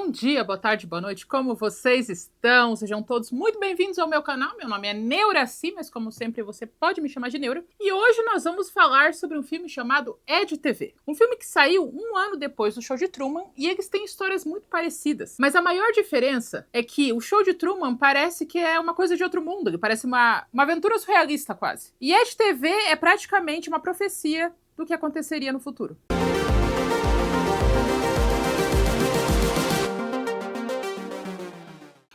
Bom dia, boa tarde, boa noite, como vocês estão? Sejam todos muito bem-vindos ao meu canal. Meu nome é Neuraci, mas como sempre você pode me chamar de Neura. E hoje nós vamos falar sobre um filme chamado EdTV. Um filme que saiu um ano depois do Show de Truman e eles têm histórias muito parecidas. Mas a maior diferença é que o Show de Truman parece que é uma coisa de outro mundo, ele parece uma aventura surrealista quase. E EdTV é praticamente uma profecia do que aconteceria no futuro.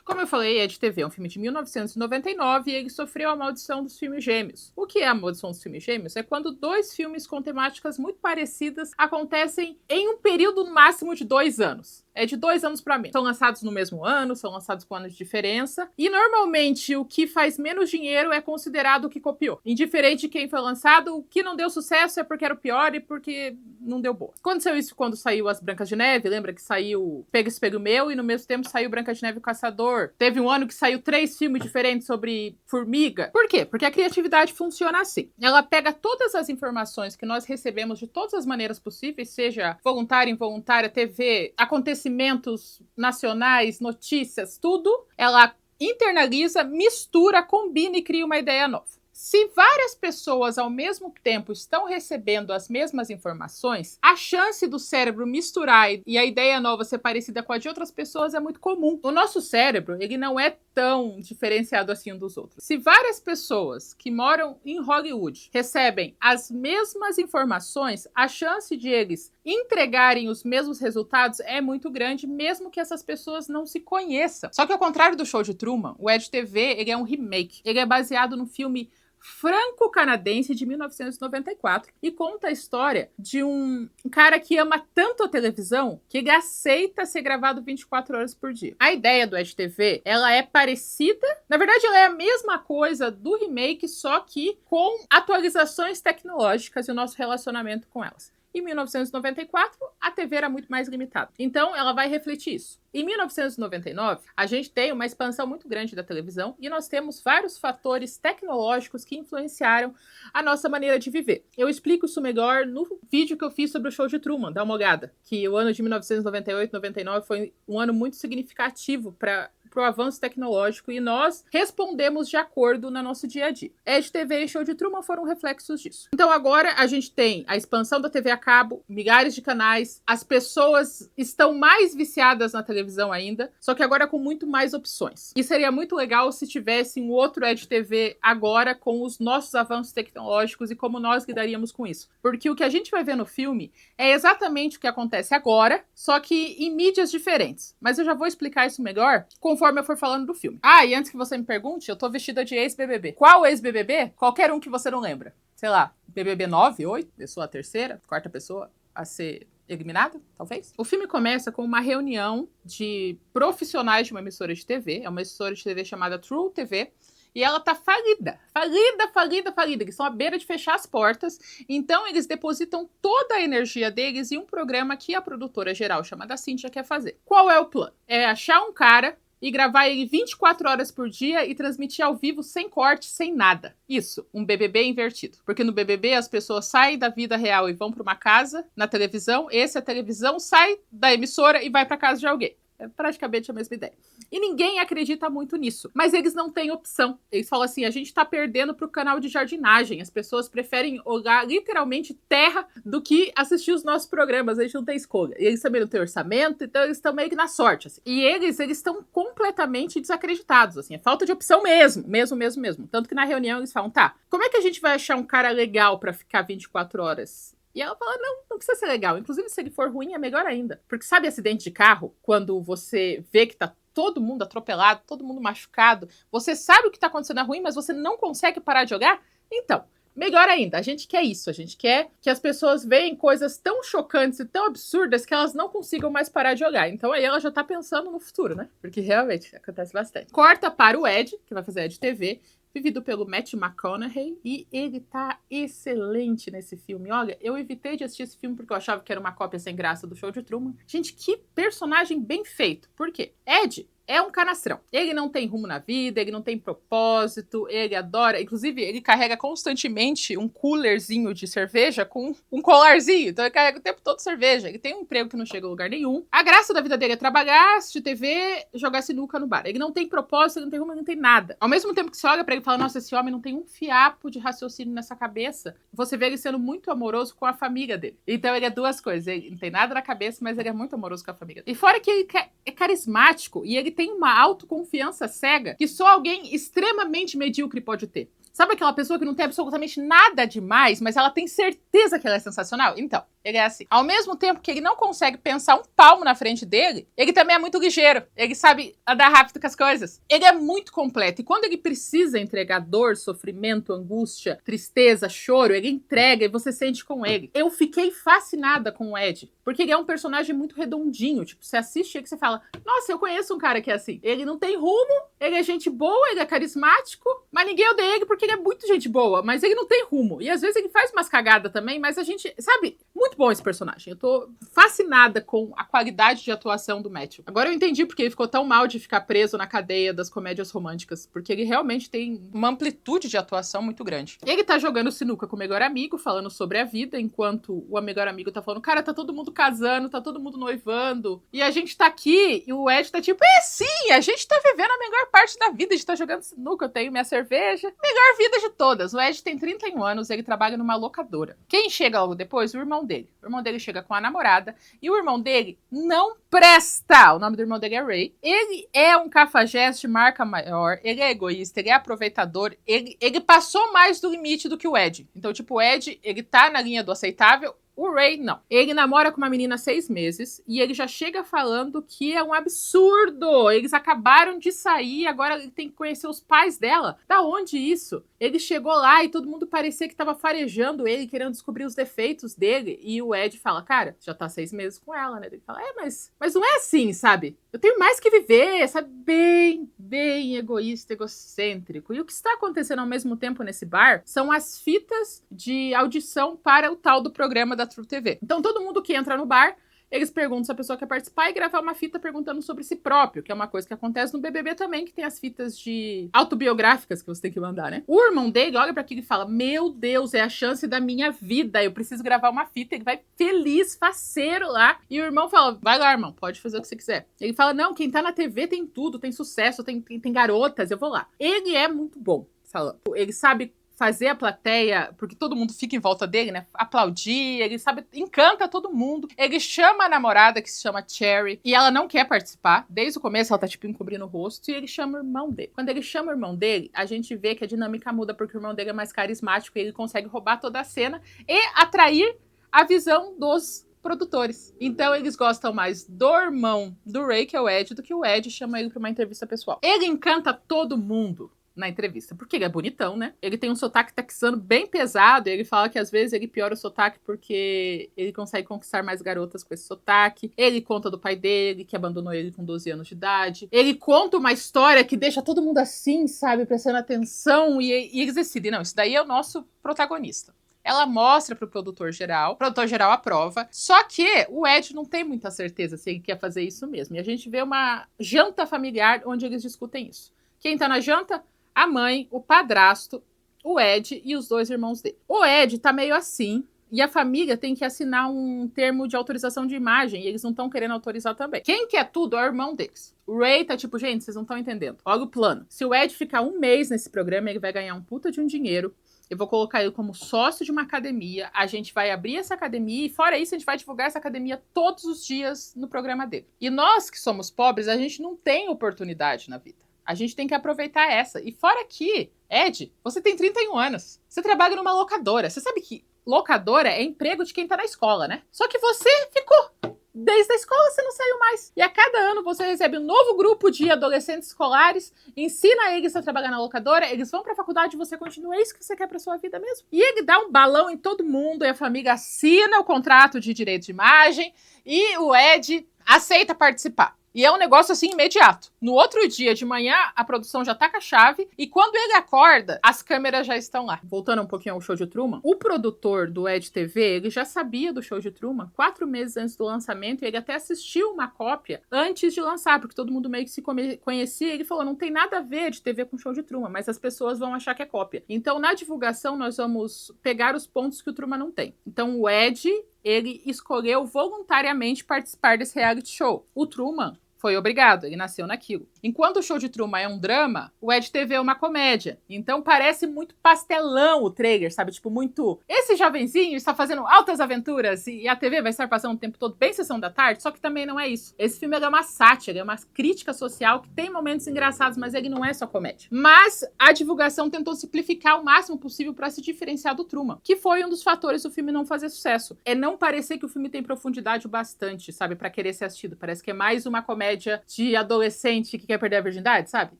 Como eu falei, EdTV é um filme de 1999 e ele sofreu a maldição dos filmes gêmeos. O que é a maldição dos filmes gêmeos? É quando dois filmes com temáticas muito parecidas acontecem em um período máximo de 2 anos. É de 2 anos para menos. São lançados no mesmo ano, são lançados com anos de diferença. E normalmente o que faz menos dinheiro é considerado o que copiou. Indiferente de quem foi lançado, o que não deu sucesso é porque era o pior e porque não deu boa. Aconteceu isso quando saiu As Brancas de Neve. Lembra que saiu Pega Espelho Meu e no mesmo tempo saiu Branca de Neve e o Caçador. Teve um ano que saiu 3 filmes diferentes sobre formiga. Por quê? Porque a criatividade funciona assim. Ela pega todas as informações que nós recebemos de todas as maneiras possíveis, seja voluntária, involuntária, TV, acontecimentos nacionais, notícias, tudo. Ela internaliza, mistura, combina e cria uma ideia nova. Se várias pessoas ao mesmo tempo estão recebendo as mesmas informações, a chance do cérebro misturar e a ideia nova ser parecida com a de outras pessoas é muito comum. O nosso cérebro, ele não é tão diferenciado assim um dos outros. Se várias pessoas que moram em Hollywood recebem as mesmas informações, a chance de eles entregarem os mesmos resultados é muito grande, mesmo que essas pessoas não se conheçam. Só que ao contrário do Show de Truman, o EdTV, ele é um remake. Ele é baseado no filme franco-canadense de 1994 e conta a história de um cara que ama tanto a televisão que ele aceita ser gravado 24 horas por dia. A ideia do EdTV, ela é parecida, na verdade ela é a mesma coisa do remake, só que com atualizações tecnológicas e o nosso relacionamento com elas. Em 1994, a TV era muito mais limitada. Então, ela vai refletir isso. Em 1999, a gente tem uma expansão muito grande da televisão e nós temos vários fatores tecnológicos que influenciaram a nossa maneira de viver. Eu explico isso melhor no vídeo que eu fiz sobre o Show de Truman, dá uma olhada. Que o ano de 1998, 99 foi um ano muito significativo para o avanço tecnológico e nós respondemos de acordo no nosso dia a dia. EdTV e Show de Truman foram reflexos disso. Então agora a gente tem a expansão da TV a cabo, milhares de canais, as pessoas estão mais viciadas na televisão ainda, só que agora com muito mais opções. E seria muito legal se tivesse um outro EdTV agora com os nossos avanços tecnológicos e como nós lidaríamos com isso. Porque o que a gente vai ver no filme é exatamente o que acontece agora, só que em mídias diferentes. Mas eu já vou explicar isso melhor conforme eu for falando do filme. Ah, e antes que você me pergunte, eu tô vestida de ex-BBB. Qual ex-BBB? Qualquer um que você não lembra. Sei lá, BBB 9, 8, eu sou a terceira, quarta pessoa a ser eliminada, talvez. O filme começa com uma reunião de profissionais de uma emissora de TV. É uma emissora de TV chamada True TV. E ela tá falida. Eles estão à beira de fechar as portas. Então, eles depositam toda a energia deles em um programa que a produtora geral, chamada Cynthia, quer fazer. Qual é o plano? É achar um cara e gravar ele 24 horas por dia e transmitir ao vivo sem corte, sem nada. Isso, um BBB invertido. Porque no BBB as pessoas saem da vida real e vão para uma casa, na televisão. A televisão sai da emissora e vai para casa de alguém. É praticamente a mesma ideia. E ninguém acredita muito nisso. Mas eles não têm opção. Eles falam assim, a gente tá perdendo pro canal de jardinagem. As pessoas preferem olhar literalmente terra do que assistir os nossos programas. A gente não tem escolha. E eles também não têm orçamento, então eles estão meio que na sorte. Assim. E eles estão completamente desacreditados. Assim. É falta de opção mesmo. Mesmo. Tanto que na reunião eles falam, tá, como é que a gente vai achar um cara legal pra ficar 24 horas? E ela fala, não precisa ser legal. Inclusive, se ele for ruim, é melhor ainda. Porque sabe acidente de carro? Quando você vê que tá todo mundo atropelado, todo mundo machucado, você sabe o que tá acontecendo é ruim, mas você não consegue parar de olhar? Então, melhor ainda, a gente quer isso. A gente quer que as pessoas veem coisas tão chocantes e tão absurdas que elas não consigam mais parar de olhar. Então aí ela já tá pensando no futuro, né? Porque realmente acontece bastante. Corta para o Ed, que vai fazer EdTV, vivido pelo Matthew McConaughey, e ele tá excelente nesse filme. Olha, eu evitei de assistir esse filme porque eu achava que era uma cópia sem graça do Show de Truman. Gente, que personagem bem feito. Por quê? Ed é um canastrão. Ele não tem rumo na vida, ele não tem propósito, ele adora... Inclusive, ele carrega constantemente um coolerzinho de cerveja com um colarzinho. Então, ele carrega o tempo todo cerveja. Ele tem um emprego que não chega a lugar nenhum. A graça da vida dele é trabalhar, assistir TV, jogar sinuca no bar. Ele não tem propósito, ele não tem rumo, ele não tem nada. Ao mesmo tempo que você olha pra ele e fala, nossa, esse homem não tem um fiapo de raciocínio nessa cabeça, você vê ele sendo muito amoroso com a família dele. Então, ele é duas coisas. Ele não tem nada na cabeça, mas ele é muito amoroso com a família dele. E fora que ele é carismático e ele tem uma autoconfiança cega que só alguém extremamente medíocre pode ter. Sabe aquela pessoa que não tem absolutamente nada demais, mas ela tem certeza que ela é sensacional? Então, ele é assim. Ao mesmo tempo que ele não consegue pensar um palmo na frente dele, ele também é muito ligeiro. Ele sabe andar rápido com as coisas. Ele é muito completo. E quando ele precisa entregar dor, sofrimento, angústia, tristeza, choro, ele entrega e você sente com ele. Eu fiquei fascinada com o Ed, porque ele é um personagem muito redondinho. Tipo, você assiste ele e você fala, nossa, eu conheço um cara que é assim. Ele não tem rumo, ele é gente boa, ele é carismático, mas ninguém odeia ele porque ele é muito gente boa, mas ele não tem rumo. E às vezes ele faz umas cagadas também, mas a gente, sabe, muito bom esse personagem. Eu tô fascinada com a qualidade de atuação do Matthew. Agora eu entendi porque ele ficou tão mal de ficar preso na cadeia das comédias românticas, porque ele realmente tem uma amplitude de atuação muito grande. Ele tá jogando sinuca com o melhor amigo, falando sobre a vida, enquanto o melhor amigo tá falando, cara, tá todo mundo casando, tá todo mundo noivando, e a gente tá aqui, e o Ed tá tipo, sim, a gente tá vivendo a melhor parte da vida, a gente tá jogando sinuca, eu tenho minha cerveja, melhor vida de todas. O Ed tem 31 anos, ele trabalha numa locadora. Quem chega logo depois? O irmão dele. O irmão dele chega com a namorada, e o irmão dele não presta. O nome do irmão dele é Ray. Ele é um cafajeste de marca maior, ele é egoísta, ele é aproveitador, ele passou mais do limite do que o Ed. Então, tipo, o Ed, ele tá na linha do aceitável, o Ray, não. Ele namora com uma menina há 6 meses e ele já chega falando que é um absurdo. Eles acabaram de sair, agora ele tem que conhecer os pais dela. Da onde isso? Ele chegou lá e todo mundo parecia que tava farejando ele, querendo descobrir os defeitos dele. E o Ed fala, cara, já tá 6 meses com ela, né? Ele fala, mas não é assim, sabe? Eu tenho mais que viver, sabe? Bem egoísta, egocêntrico. E o que está acontecendo ao mesmo tempo nesse bar são as fitas de audição para o tal do programa da True TV. Então todo mundo que entra no bar, eles perguntam se a pessoa quer participar e gravar uma fita perguntando sobre si próprio, que é uma coisa que acontece no BBB também, que tem as fitas de autobiográficas que você tem que mandar, né? O irmão dele olha pra aquilo e fala, meu Deus, é a chance da minha vida, eu preciso gravar uma fita. Ele vai feliz, faceiro lá. E o irmão fala, vai lá, irmão, pode fazer o que você quiser. Ele fala, não, quem tá na TV tem tudo, tem sucesso, tem garotas, eu vou lá. Ele é muito bom, falando. Ele sabe fazer a plateia, porque todo mundo fica em volta dele, né? Aplaudir, ele sabe, encanta todo mundo. Ele chama a namorada, que se chama Cherry, e ela não quer participar. Desde o começo ela tá, tipo, encobrindo o rosto, e ele chama o irmão dele. Quando ele chama o irmão dele, a gente vê que a dinâmica muda, porque o irmão dele é mais carismático, e ele consegue roubar toda a cena e atrair a visão dos produtores. Então eles gostam mais do irmão do Ray, que é o Ed, do que o Ed chama ele pra uma entrevista pessoal. Ele encanta todo mundo na entrevista, porque ele é bonitão, né? Ele tem um sotaque texano bem pesado, e ele fala que às vezes ele piora o sotaque porque ele consegue conquistar mais garotas com esse sotaque. Ele conta do pai dele, que abandonou ele com 12 anos de idade. Ele conta uma história que deixa todo mundo assim, sabe? Prestando atenção, e eles decidem, não, isso daí é o nosso protagonista. Ela mostra pro produtor geral, o produtor geral aprova, só que o Ed não tem muita certeza se ele quer fazer isso mesmo. E a gente vê uma janta familiar onde eles discutem isso. Quem tá na janta? A mãe, o padrasto, o Ed e os 2 irmãos dele. O Ed tá meio assim, e a família tem que assinar um termo de autorização de imagem, e eles não estão querendo autorizar também. Quem quer tudo é o irmão deles. O Ray tá tipo, gente, vocês não estão entendendo. Olha o plano. Se o Ed ficar 1 mês nesse programa, ele vai ganhar um puta de um dinheiro. Eu vou colocar ele como sócio de uma academia, a gente vai abrir essa academia, e fora isso, a gente vai divulgar essa academia todos os dias no programa dele. E nós que somos pobres, a gente não tem oportunidade na vida. A gente tem que aproveitar essa. E fora que, Ed, você tem 31 anos. Você trabalha numa locadora. Você sabe que locadora é emprego de quem tá na escola, né? Só que você ficou. Desde a escola você não saiu mais. E a cada ano você recebe um novo grupo de adolescentes escolares, ensina eles a trabalhar na locadora, eles vão pra faculdade e você continua. É isso que você quer pra sua vida mesmo? E ele dá um balão em todo mundo e a família assina o contrato de direito de imagem e o Ed aceita participar. E é um negócio assim imediato. No outro dia de manhã, a produção já tá com a chave e quando ele acorda, as câmeras já estão lá. Voltando um pouquinho ao show de Truman, o produtor do Ed TV, ele já sabia do show de Truman 4 meses antes do lançamento e ele até assistiu uma cópia antes de lançar, porque todo mundo meio que se conhecia. Ele falou, não tem nada a ver de TV com show de Truman, mas as pessoas vão achar que é cópia. Então, na divulgação, nós vamos pegar os pontos que o Truman não tem. Então, o Ed, ele escolheu voluntariamente participar desse reality show. O Truman foi obrigado, ele nasceu naquilo. Enquanto o show de Truman é um drama, o Ed TV é uma comédia. Então parece muito pastelão o trailer, sabe? Tipo, muito... Esse jovenzinho está fazendo altas aventuras e a TV vai estar passando o tempo todo bem sessão da tarde, só que também não é isso. Esse filme é uma sátira, é uma crítica social que tem momentos engraçados, mas ele não é só comédia. Mas a divulgação tentou simplificar o máximo possível para se diferenciar do Truman, que foi um dos fatores do filme não fazer sucesso. É não parecer que o filme tem profundidade o bastante, sabe? Para querer ser assistido. Parece que é mais uma comédia de adolescente que quer perder a virgindade, sabe?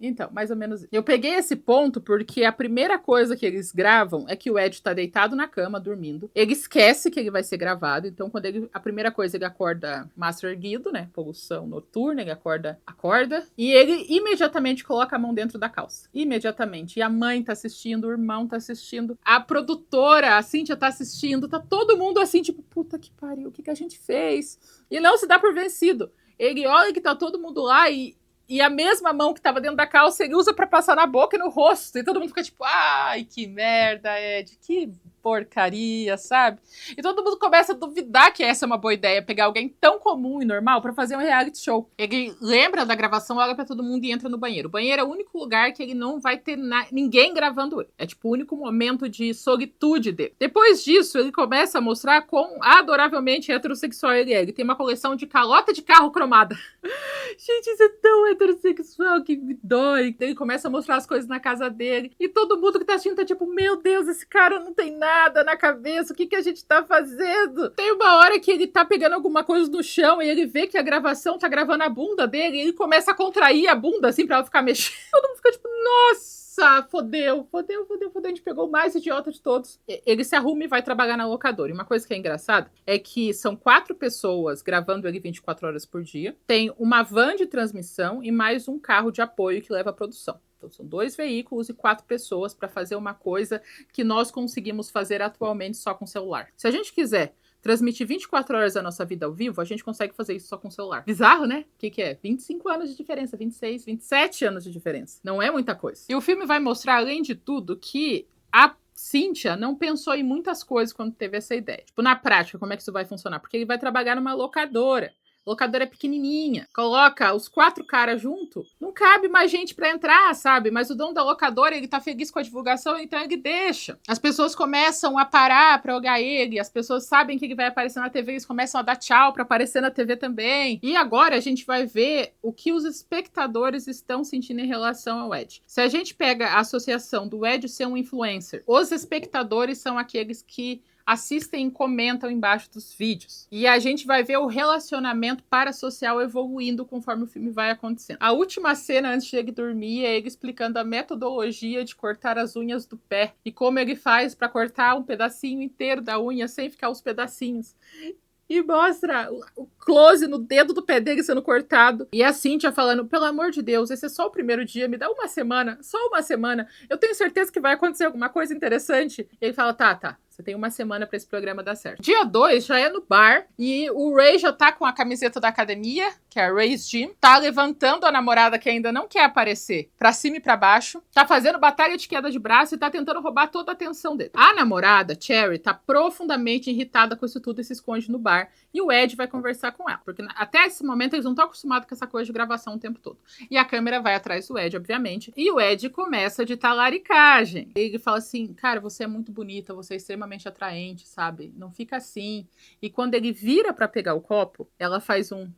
Então, mais ou menos. Eu peguei esse ponto porque a primeira coisa que eles gravam é que o Ed tá deitado na cama, dormindo. Ele esquece que ele vai ser gravado. Então, quando ele... A primeira coisa, ele acorda mastro erguido, né? Poluição noturna, ele acorda. E ele imediatamente coloca a mão dentro da calça. Imediatamente. E a mãe tá assistindo, o irmão tá assistindo, a produtora, a Cíntia tá assistindo, tá todo mundo assim, tipo, puta que pariu, o que a gente fez? E não se dá por vencido. Ele olha que tá todo mundo lá e a mesma mão que tava dentro da calça ele usa pra passar na boca e no rosto. E todo mundo fica tipo, ai, que merda, Ed, que porcaria, sabe? E todo mundo começa a duvidar que essa é uma boa ideia, pegar alguém tão comum e normal pra fazer um reality show. Ele lembra da gravação, olha pra todo mundo e entra no banheiro. O banheiro é o único lugar que ele não vai ter ninguém gravando ele. É tipo o único momento de solitude dele. Depois disso, ele começa a mostrar quão adoravelmente heterossexual ele é. Ele tem uma coleção de calota de carro cromada. Gente, isso é tão heterossexual que me dói. Ele começa a mostrar as coisas na casa dele. E todo mundo que tá assistindo tá tipo, meu Deus, esse cara não tem nada na cabeça. O que a gente tá fazendo? Tem uma hora que ele tá pegando alguma coisa no chão e ele vê que a gravação tá gravando a bunda dele e ele começa a contrair a bunda assim pra ela ficar mexendo. Todo mundo fica tipo, nossa, fodeu. A gente pegou o mais idiota de todos. Ele se arruma e vai trabalhar na locadora. E uma coisa que é engraçada é que são 4 pessoas gravando ele 24 horas por dia. Tem uma van de transmissão e mais um carro de apoio que leva a produção. Então, são 2 veículos e 4 pessoas para fazer uma coisa que nós conseguimos fazer atualmente só com celular. Se a gente quiser transmitir 24 horas da nossa vida ao vivo, a gente consegue fazer isso só com o celular. Bizarro, né? O que é? 25 anos de diferença, 26, 27 anos de diferença. Não é muita coisa. E o filme vai mostrar, além de tudo, que a Cíntia não pensou em muitas coisas quando teve essa ideia. Tipo, na prática, como é que isso vai funcionar? Porque ele vai trabalhar numa locadora. Locadora é pequenininha. Coloca os 4 caras junto, não cabe mais gente pra entrar, sabe? Mas o dono da locadora, ele tá feliz com a divulgação, então ele deixa. As pessoas começam a parar pra olhar ele, as pessoas sabem que ele vai aparecer na TV, eles começam a dar tchau pra aparecer na TV também. E agora a gente vai ver o que os espectadores estão sentindo em relação ao Ed. Se a gente pega a associação do Ed ser um influencer, os espectadores são aqueles que assistem e comentam embaixo dos vídeos. E a gente vai ver o relacionamento parasocial evoluindo conforme o filme vai acontecendo. A última cena antes de ele dormir é ele explicando a metodologia de cortar as unhas do pé e como ele faz para cortar um pedacinho inteiro da unha sem ficar os pedacinhos. E mostra o close no dedo do pé dele sendo cortado. E a Cíntia falando, pelo amor de Deus, esse é só o primeiro dia, me dá uma semana, só uma semana. Eu tenho certeza que vai acontecer alguma coisa interessante. E ele fala, tá. Você tem uma semana pra esse programa dar certo. Dia 2 já é no bar e o Ray já tá com a camiseta da academia, que é a Ray's Gym. Tá levantando a namorada que ainda não quer aparecer pra cima e pra baixo. Tá fazendo batalha de queda de braço e tá tentando roubar toda a atenção dele. A namorada, Cherry, tá profundamente irritada com isso tudo e se esconde no bar. E o Ed vai conversar com ela. Porque até esse momento eles não estão acostumados com essa coisa de gravação o tempo todo. E a câmera vai atrás do Ed, obviamente. E o Ed começa de talaricagem. Ele fala assim, cara, você é muito bonita, você é extremamente atraente, sabe? Não fica assim. E quando ele vira pra pegar o copo, ela faz um...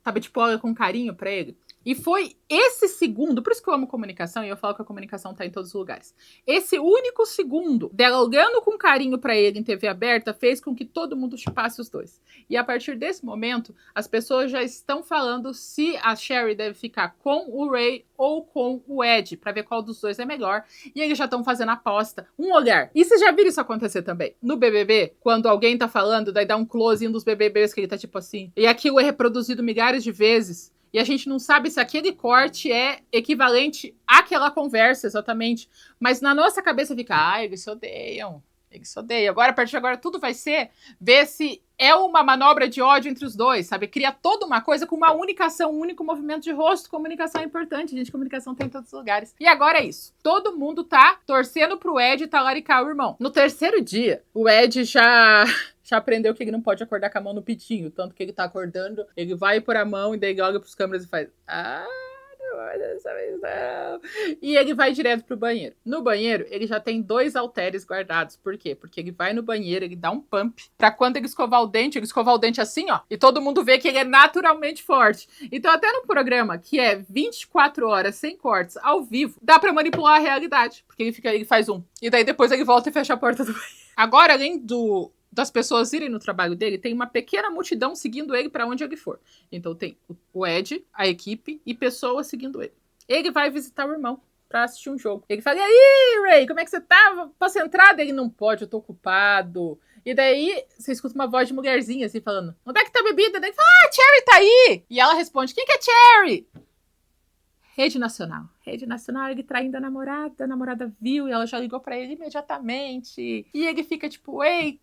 Sabe, tipo, olha com carinho pra ele. E foi esse segundo, por isso que eu amo comunicação, e eu falo que a comunicação tá em todos os lugares. Esse único segundo dela olhando com carinho pra ele em TV aberta fez com que todo mundo chupasse os dois. E a partir desse momento, as pessoas já estão falando se a Sherry deve ficar com o Ray ou com o Ed, pra ver qual dos dois é melhor. E eles já estão fazendo aposta. Um olhar. E vocês já viram isso acontecer também? No BBB, quando alguém tá falando, daí dá um close em um dos BBBs que ele tá tipo assim. E aquilo é reproduzido milhares de vezes. E a gente não sabe se aquele corte é equivalente àquela conversa, exatamente. Mas na nossa cabeça fica, eles se odeiam. Eles se odeiam. Agora, a partir de agora, tudo vai ser ver se é uma manobra de ódio entre os dois, sabe? Cria toda uma coisa com uma única ação, um único movimento de rosto. Comunicação é importante, gente. Comunicação tem em todos os lugares. E agora é isso. Todo mundo tá torcendo pro Ed talaricar o irmão. No terceiro dia, o Ed já aprendeu que ele não pode acordar com a mão no pitinho. Tanto que ele tá acordando, ele vai pôr a mão e daí ele olha pros câmeras e faz... não, dessa vez não. E ele vai direto pro banheiro. No banheiro, ele já tem 2 halteres guardados. Por quê? Porque ele vai no banheiro, ele dá um pump. Pra quando ele escovar o dente assim, ó. E todo mundo vê que ele é naturalmente forte. Então, até no programa, que é 24 horas sem cortes, ao vivo, dá pra manipular a realidade. Porque ele faz um. E daí depois ele volta e fecha a porta do banheiro. Agora, além das pessoas irem no trabalho dele, tem uma pequena multidão seguindo ele pra onde ele for. Então tem o Ed, a equipe e pessoas seguindo ele. Ele vai visitar o irmão pra assistir um jogo. Ele fala, e aí, Ray, como é que você tá? Posso entrar? Ele não pode, eu tô ocupado. E daí você escuta uma voz de mulherzinha assim falando, onde é que tá a bebida? Daí ele fala, Cherry tá aí! E ela responde, quem que é Cherry? Rede Nacional. Rede Nacional, ele traindo a namorada viu e ela já ligou pra ele imediatamente. E ele fica tipo, eita.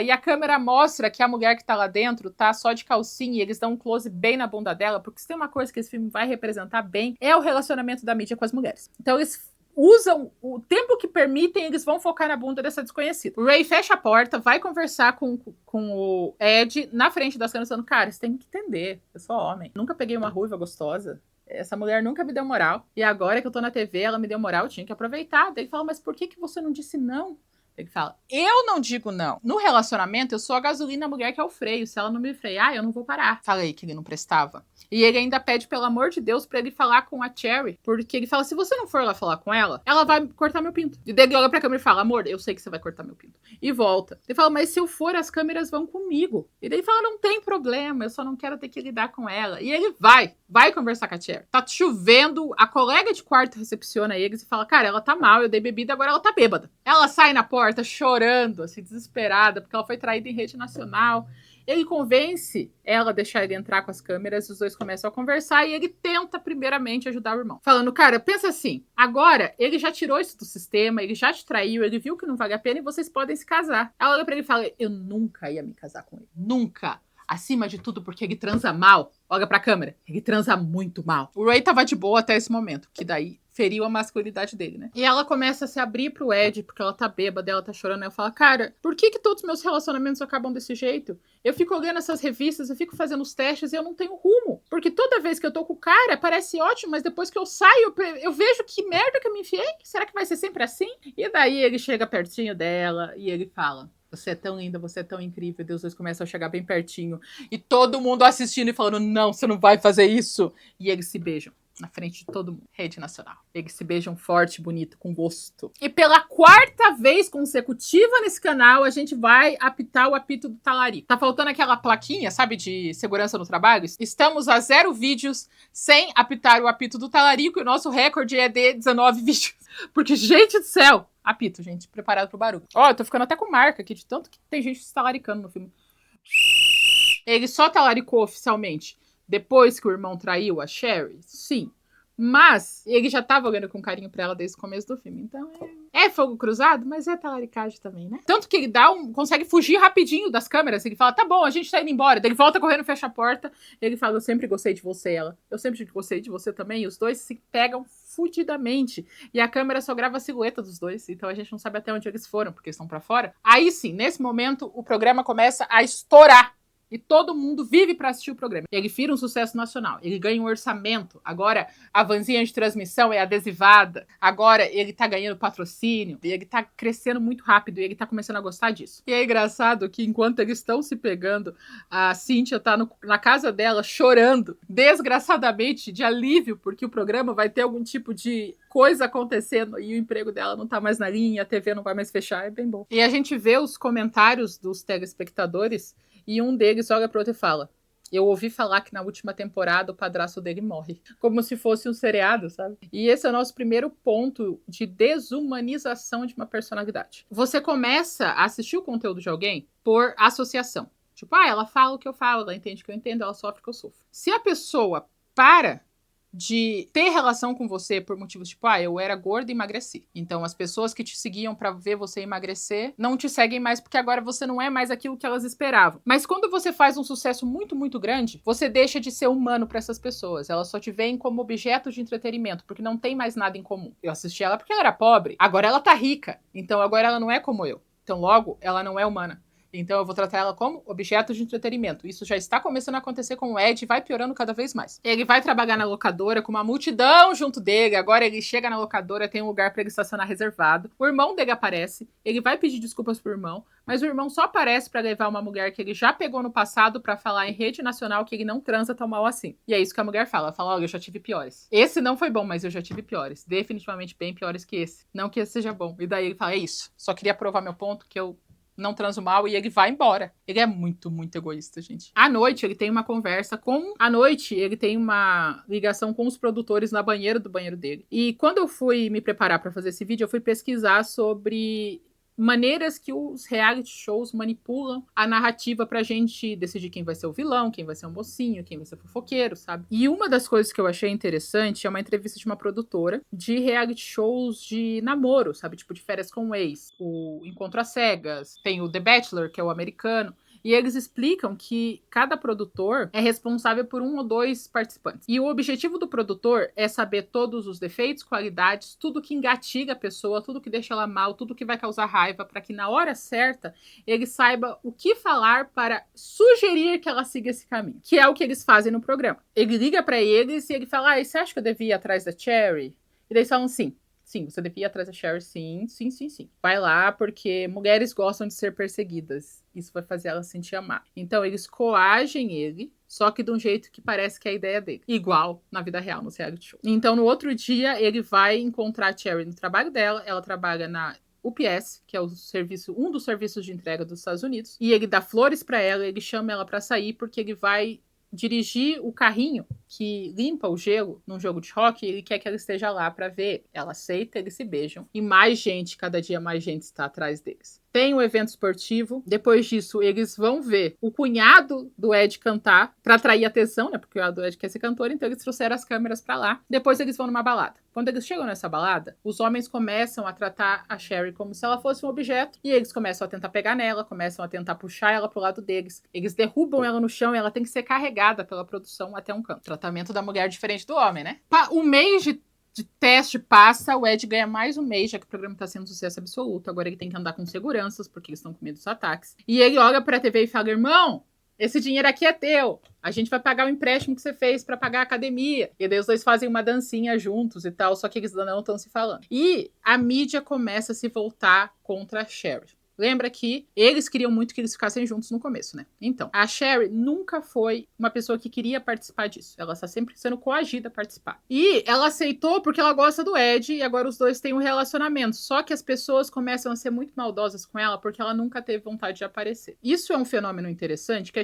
E a câmera mostra que a mulher que tá lá dentro tá só de calcinha e eles dão um close bem na bunda dela, porque se tem uma coisa que esse filme vai representar bem, é o relacionamento da mídia com as mulheres. Então eles usam o tempo que permitem, eles vão focar na bunda dessa desconhecida. O Ray fecha a porta, vai conversar com o Ed na frente das câmeras, falando, cara, você tem que entender, eu sou homem. Nunca peguei uma ruiva gostosa. Essa mulher nunca me deu moral. E agora que eu tô na TV, ela me deu moral, eu tinha que aproveitar. Daí ele fala, mas por que você não disse não? Ele fala, eu não digo não. No relacionamento, eu sou a gasolina, a mulher que é o freio. Se ela não me frear, eu não vou parar. Falei que ele não prestava. E ele ainda pede, pelo amor de Deus, pra ele falar com a Cherry. Porque ele fala, se você não for lá falar com ela, ela vai cortar meu pinto. E daí ele olha pra câmera e fala, amor, eu sei que você vai cortar meu pinto. E volta. Ele fala, mas se eu for, as câmeras vão comigo. E daí ele fala, não tem problema, eu só não quero ter que lidar com ela. E ele vai conversar com a Cherry. Tá chovendo, a colega de quarto recepciona eles e fala, cara, ela tá mal, eu dei bebida, agora ela tá bêbada. Ela sai na porta chorando, assim, desesperada, porque ela foi traída em rede nacional. Ele convence ela a deixar ele entrar com as câmeras, os dois começam a conversar e ele tenta primeiramente ajudar o irmão. Falando, cara, pensa assim, agora ele já tirou isso do sistema, ele já te traiu, ele viu que não vale a pena e vocês podem se casar. Ela olha pra ele e fala, eu nunca ia me casar com ele, nunca. Acima de tudo, porque ele transa mal. Olha pra câmera. Ele transa muito mal. O Ray tava de boa até esse momento, que daí feriu a masculinidade dele, né? E ela começa a se abrir pro Ed, porque ela tá bêbada, ela tá chorando. Ela fala, cara, por que todos os meus relacionamentos acabam desse jeito? Eu fico olhando essas revistas, eu fico fazendo os testes e eu não tenho rumo. Porque toda vez que eu tô com o cara, parece ótimo, mas depois que eu saio, eu vejo que merda que eu me enfiei. Será que vai ser sempre assim? E daí ele chega pertinho dela e ele fala, você é tão linda, você é tão incrível. Deus, dois começam a chegar bem pertinho. E todo mundo assistindo e falando, não, você não vai fazer isso. E eles se beijam na frente de todo mundo. Rede Nacional. Eles se beijam forte, bonito, com gosto. E pela 4ª vez consecutiva nesse canal, a gente vai apitar o apito do talarico. Tá faltando aquela plaquinha, sabe, de segurança no trabalho? Estamos a 0 vídeos sem apitar o apito do talarico. E o nosso recorde é de 19 vídeos. Porque, gente do céu... Apito, gente, preparado pro barulho. Ó, eu tô ficando até com marca aqui, de tanto que tem gente se talaricando no filme. Ele só talaricou oficialmente depois que o irmão traiu a Sherry? Sim. Mas ele já tava olhando com carinho pra ela desde o começo do filme. Então é fogo cruzado, mas é talaricagem também, né? Tanto que ele consegue fugir rapidinho das câmeras. Ele fala, tá bom, a gente tá indo embora. Daí ele volta correndo, fecha a porta. Ele fala, eu sempre gostei de você, ela. Eu sempre gostei de você também. E os dois se pegam fudidamente. E a câmera só grava a silhueta dos dois. Então a gente não sabe até onde eles foram, porque eles estão pra fora. Aí sim, nesse momento, o programa começa a estourar. E todo mundo vive para assistir o programa. Ele vira um sucesso nacional. Ele ganha um orçamento. Agora a vanzinha de transmissão é adesivada. Agora ele tá ganhando patrocínio. E ele tá crescendo muito rápido. E ele tá começando a gostar disso. E é engraçado que enquanto eles estão se pegando, a Cíntia tá na casa dela chorando desgraçadamente de alívio, porque o programa vai ter algum tipo de coisa acontecendo e o emprego dela não tá mais na linha, a TV não vai mais fechar, é bem bom. E a gente vê os comentários dos telespectadores e um deles olha pro outro e fala: eu ouvi falar que na última temporada o padrasto dele morre. Como se fosse um seriado, sabe? E esse é o nosso primeiro ponto de desumanização de uma personalidade. Você começa a assistir o conteúdo de alguém por associação. Tipo, ela fala o que eu falo, ela entende o que eu entendo, ela sofre o que eu sofro. Se a pessoa para de ter relação com você por motivos tipo, eu era gorda e emagreci. Então as pessoas que te seguiam pra ver você emagrecer não te seguem mais porque agora você não é mais aquilo que elas esperavam. Mas quando você faz um sucesso muito, muito grande, você deixa de ser humano pra essas pessoas. Elas só te veem como objeto de entretenimento, porque não tem mais nada em comum. Eu assisti ela porque ela era pobre, agora ela tá rica. Então agora ela não é como eu. Então logo, ela não é humana. Então eu vou tratar ela como objeto de entretenimento. Isso já está começando a acontecer com o Ed e vai piorando cada vez mais. Ele vai trabalhar na locadora com uma multidão junto dele. Agora ele chega na locadora, tem um lugar para ele estacionar reservado. O irmão dele aparece. Ele vai pedir desculpas pro irmão, mas o irmão só aparece para levar uma mulher que ele já pegou no passado para falar em rede nacional que ele não transa tão mal assim. E é isso que a mulher fala. Ela fala: olha, eu já tive piores. Esse não foi bom, mas eu já tive piores. Definitivamente bem piores que esse. Não que esse seja bom. E daí ele fala: é isso. Só queria provar meu ponto que eu não transo mal, e ele vai embora. Ele é muito, muito egoísta, gente. À noite, ele tem uma conversa com... À noite, ele tem uma ligação com os produtores na banheira do banheiro dele. E quando eu fui me preparar pra fazer esse vídeo, eu fui pesquisar sobre maneiras que os reality shows manipulam a narrativa pra gente decidir quem vai ser o vilão, quem vai ser o mocinho, quem vai ser o fofoqueiro, sabe? E uma das coisas que eu achei interessante é uma entrevista de uma produtora de reality shows de namoro, sabe? Tipo, de férias com o ex, o Encontro às Cegas, tem o The Bachelor, que é o americano. E eles explicam que cada produtor é responsável por 1 ou 2 participantes. E o objetivo do produtor é saber todos os defeitos, qualidades, tudo que engatilha a pessoa, tudo que deixa ela mal, tudo que vai causar raiva, para que na hora certa ele saiba o que falar para sugerir que ela siga esse caminho. Que é o que eles fazem no programa. Ele liga para eles e ele fala: você acha que eu devia ir atrás da Cherry? E daí eles falam: sim. Sim, você devia ir atrás da Cherry, sim. Vai lá, porque mulheres gostam de ser perseguidas. Isso vai fazer ela se sentir amada. Então, eles coagem ele, só que de um jeito que parece que é a ideia dele. Igual na vida real, no reality show. Então, no outro dia, ele vai encontrar a Cherry no trabalho dela. Ela trabalha na UPS, que é um dos serviços de entrega dos Estados Unidos. E ele dá flores pra ela, ele chama ela pra sair, porque ele vai dirigir o carrinho que limpa o gelo num jogo de hóquei, ele quer que ela esteja lá pra ver. Ela aceita, eles se beijam. E mais gente, cada dia mais gente está atrás deles. Tem o evento esportivo. Depois disso, eles vão ver o cunhado do Ed cantar pra atrair atenção, né? Porque o cunhado do Ed quer ser cantor, então eles trouxeram as câmeras pra lá. Depois eles vão numa balada. Quando eles chegam nessa balada, os homens começam a tratar a Cherry como se ela fosse um objeto, e eles começam a tentar pegar nela, começam a tentar puxar ela pro lado deles. Eles derrubam ela no chão e ela tem que ser carregada pela produção até um canto. Tratamento da mulher diferente do homem, né? Um mês de teste passa, o Ed ganha mais um mês, já que o programa tá sendo um sucesso absoluto. Agora ele tem que andar com seguranças, porque eles estão com medo dos ataques. E ele olha pra TV e fala: irmão, esse dinheiro aqui é teu. A gente vai pagar o empréstimo que você fez pra pagar a academia. E daí os dois fazem uma dancinha juntos e tal, só que eles não estão se falando. E a mídia começa a se voltar contra a Cherry. Lembra que eles queriam muito que eles ficassem juntos no começo, né? Então, a Cherry nunca foi uma pessoa que queria participar disso. Ela está sempre sendo coagida a participar. E ela aceitou porque ela gosta do Ed e agora os dois têm um relacionamento. Só que as pessoas começam a ser muito maldosas com ela porque ela nunca teve vontade de aparecer. Isso é um fenômeno interessante que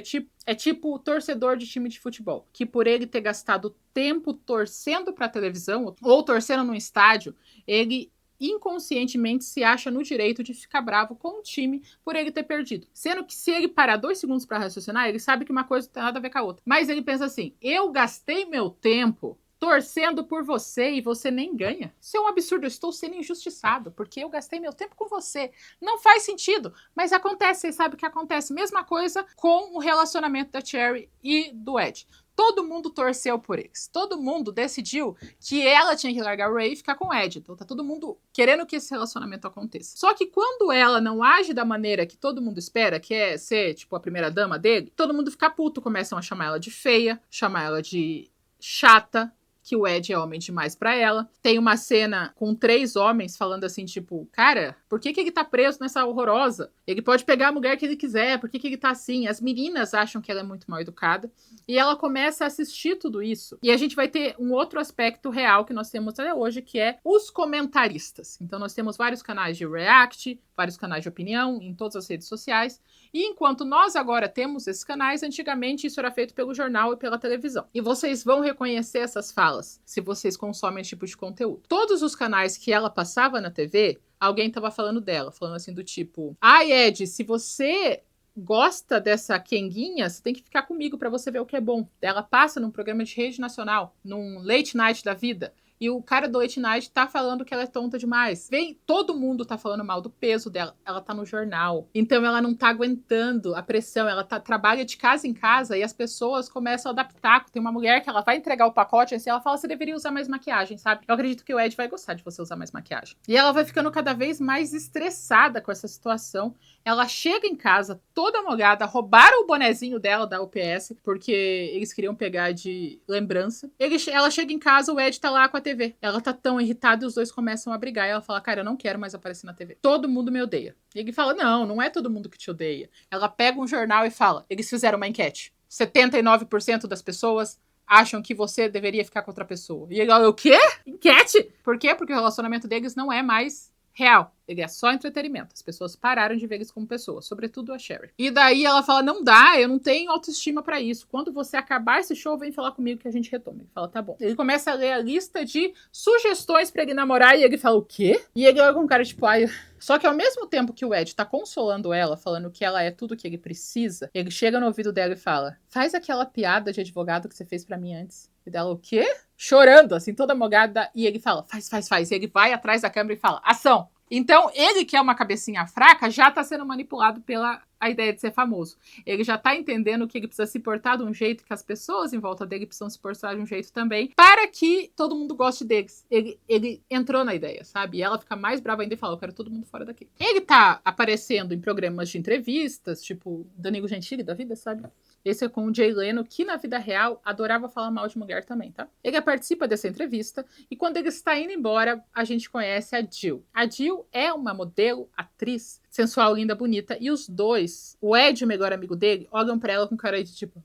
é tipo o torcedor de time de futebol, que por ele ter gastado tempo torcendo pra televisão ou torcendo no estádio, ele inconscientemente se acha no direito de ficar bravo com o time por ele ter perdido. Sendo que se ele parar 2 segundos pra raciocinar, ele sabe que uma coisa não tem nada a ver com a outra. Mas ele pensa assim: eu gastei meu tempo torcendo por você e você nem ganha. Isso é um absurdo, eu estou sendo injustiçado, porque eu gastei meu tempo com você. Não faz sentido, mas acontece, vocês sabem que acontece. Mesma coisa com o relacionamento da Cherry e do Ed. todo mundo torceu por eles. Todo mundo decidiu que ela tinha que largar o Ray e ficar com o Ed. Então tá todo mundo querendo que esse relacionamento aconteça. Só que quando ela não age da maneira que todo mundo espera, que é ser, tipo, a primeira dama dele, todo mundo fica puto, começam a chamar ela de feia, chamar ela de chata, que o Ed é homem demais pra ela. Tem uma cena com 3 homens falando assim, tipo, cara, por que ele tá preso nessa horrorosa? Ele pode pegar a mulher que ele quiser, por que ele tá assim? As meninas acham que ela é muito mal educada. E ela começa a assistir tudo isso. E a gente vai ter um outro aspecto real que nós temos até hoje, que é os comentaristas. Então nós temos vários canais de react, vários canais de opinião em todas as redes sociais. E enquanto nós agora temos esses canais, antigamente isso era feito pelo jornal e pela televisão. E vocês vão reconhecer essas falas se vocês consomem esse tipo de conteúdo. Todos os canais que ela passava na TV, alguém estava falando dela, falando assim do tipo: ai, Ed, se você gosta dessa Kenguinha, você tem que ficar comigo para você ver o que é bom. Ela passa num programa de rede nacional, num late night da vida. E o cara do late night tá falando que ela é tonta demais. Vem, todo mundo tá falando mal do peso dela. Ela tá no jornal. Então ela não tá aguentando a pressão. Ela trabalha de casa em casa e as pessoas começam a adaptar. Tem uma mulher que ela vai entregar o pacote assim, ela fala: você deveria usar mais maquiagem, sabe? Eu acredito que o Ed vai gostar de você usar mais maquiagem. E ela vai ficando cada vez mais estressada com essa situação. Ela chega em casa toda molhada, roubaram o bonezinho dela da UPS, porque eles queriam pegar de lembrança. Ela chega em casa, o Ed tá lá com a TV. Ela tá tão irritada e os dois começam a brigar. E ela fala: cara, eu não quero mais aparecer na TV. Todo mundo me odeia. E ele fala: não, não é todo mundo que te odeia. Ela pega um jornal e fala: eles fizeram uma enquete. 79% das pessoas acham que você deveria ficar com outra pessoa. E ele fala: o quê? Enquete? Por quê? Porque o relacionamento deles não é mais real. Ele é só entretenimento. As pessoas pararam de ver eles como pessoas, sobretudo a Sherry. E daí ela fala: não dá, eu não tenho autoestima pra isso. Quando você acabar esse show, vem falar comigo que a gente retoma. Ele fala: tá bom. Ele começa a ler a lista de sugestões pra ele namorar e ele fala: o quê? E ele olha com um cara tipo: ai... Só que ao mesmo tempo que o Ed tá consolando ela, falando que ela é tudo que ele precisa, ele chega no ouvido dela e fala: faz aquela piada de advogado que você fez pra mim antes. E dela: o quê? Chorando, assim, toda mogada. E ele fala: faz. E ele vai atrás da câmera e fala: ação! Então, ele que é uma cabecinha fraca, já tá sendo manipulado pela a ideia de ser famoso. Ele já tá entendendo que ele precisa se portar de um jeito, que as pessoas em volta dele precisam se portar de um jeito também, para que todo mundo goste deles. Ele entrou na ideia, sabe? E ela fica mais brava ainda e fala: eu quero todo mundo fora daqui. Ele tá aparecendo em programas de entrevistas, tipo Danilo Gentili da vida, sabe? Esse é com o Jay Leno, que na vida real adorava falar mal de mulher também, tá? Ele participa dessa entrevista e quando ele está indo embora, a gente conhece a Jill. A Jill é uma modelo, atriz, sensual, linda, bonita, e os dois, o Ed, o melhor amigo dele, olham pra ela com cara de tipo...